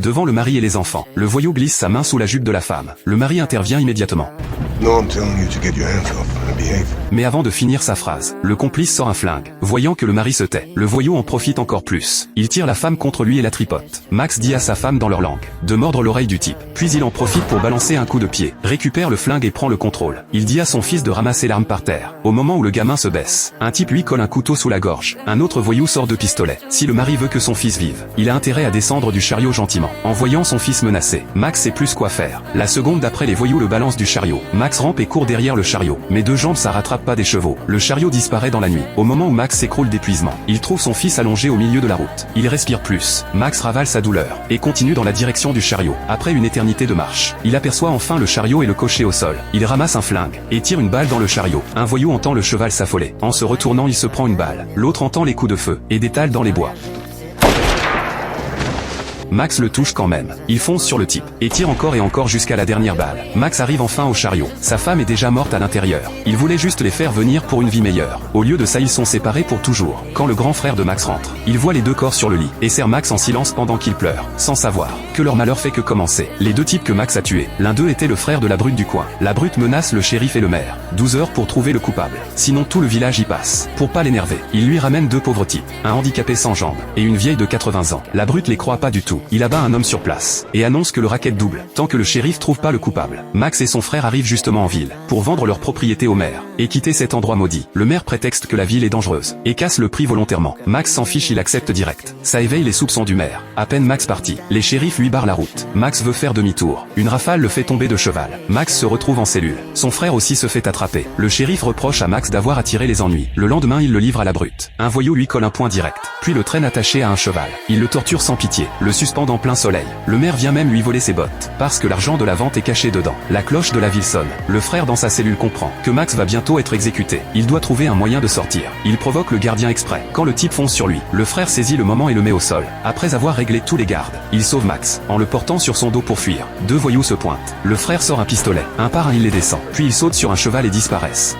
devant le mari et les enfants. Le voyou glisse sa main sous la jupe de la femme. Le mari intervient immédiatement. No, I'm telling you to get your hands off and behave. Mais avant de finir sa phrase, le complice sort un flingue. Voyant que le mari se tait, le voyou en profite encore plus. Il tire la femme contre lui et la tripote. Max dit à sa femme dans leur langue de mordre l'oreille du type. Puis il en profite pour balancer un coup de pied, récupère le flingue et prend le contrôle. Il dit à son fils de ramasser l'arme par terre. Au moment où le gamin se baisse, un type lui colle un couteau sous la gorge. Un autre voyou sort de pistolet. Si le mari veut que son fils vive, il a intérêt à descendre du chariot gentiment. En voyant son fils menacé, Max sait plus quoi faire. La seconde d'après, les voyous le balancent du chariot. Max rampe et court derrière le chariot. Mais deux jambes ça rattrape pas des chevaux. Le chariot disparaît dans la nuit. Au moment où Max s'écroule d'épuisement, il trouve son fils allongé au milieu de la route. Il respire plus. Max ravale sa douleur et continue dans la direction du chariot. Après une éternité de marche, il aperçoit enfin le chariot et le cocher au sol. Il ramasse un flingue et tire une balle dans le chariot. Un voyou entend le cheval s'affoler. En se retournant, il se prend une balle. L'autre entend les coups de feu et détale dans les bois. Max le touche quand même. Il fonce sur le type et tire encore et encore jusqu'à la dernière balle. Max arrive enfin au chariot. Sa femme est déjà morte à l'intérieur. Il voulait juste les faire venir pour une vie meilleure. Au lieu de ça, ils sont séparés pour toujours. Quand le grand frère de Max rentre, il voit les deux corps sur le lit et serre Max en silence pendant qu'il pleure, sans savoir que leur malheur fait que commencer. Les deux types que Max a tués, l'un d'eux était le frère de la brute du coin. La brute menace le shérif et le maire. 12 heures pour trouver le coupable. Sinon tout le village y passe. Pour pas l'énerver, il lui ramène deux pauvres types, un handicapé sans jambes et une vieille de 80 ans. La brute les croit pas du tout. Il abat un homme sur place et annonce que le racket double tant que le shérif trouve pas le coupable. Max et son frère arrivent justement en ville pour vendre leur propriété au maire et quitter cet endroit maudit. Le maire prétexte que la ville est dangereuse et casse le prix volontairement. Max s'en fiche, il accepte direct. Ça éveille les soupçons du maire. À peine Max parti, les shérifs lui barrent la route. Max veut faire demi-tour. Une rafale le fait tomber de cheval. Max se retrouve en cellule. Son frère aussi se fait attraper. Le shérif reproche à Max d'avoir attiré les ennuis. Le lendemain, il le livre à la brute. Un voyou lui colle un poing direct, puis le traîne attaché à un cheval. Il le torture sans pitié, le suspend en plein soleil. Le maire vient même lui voler ses bottes, parce que l'argent de la vente est caché dedans. La cloche de la ville sonne. Le frère dans sa cellule comprend que Max va bientôt être exécuté. Il doit trouver un moyen de sortir. Il provoque le gardien exprès. Quand le type fonce sur lui, le frère saisit le moment et le met au sol. Après avoir réglé tous les gardes, il sauve Max, en le portant sur son dos pour fuir. Deux voyous se pointent. Le frère sort un pistolet. Un par un, il les descend. Puis ils sautent sur un cheval et disparaissent.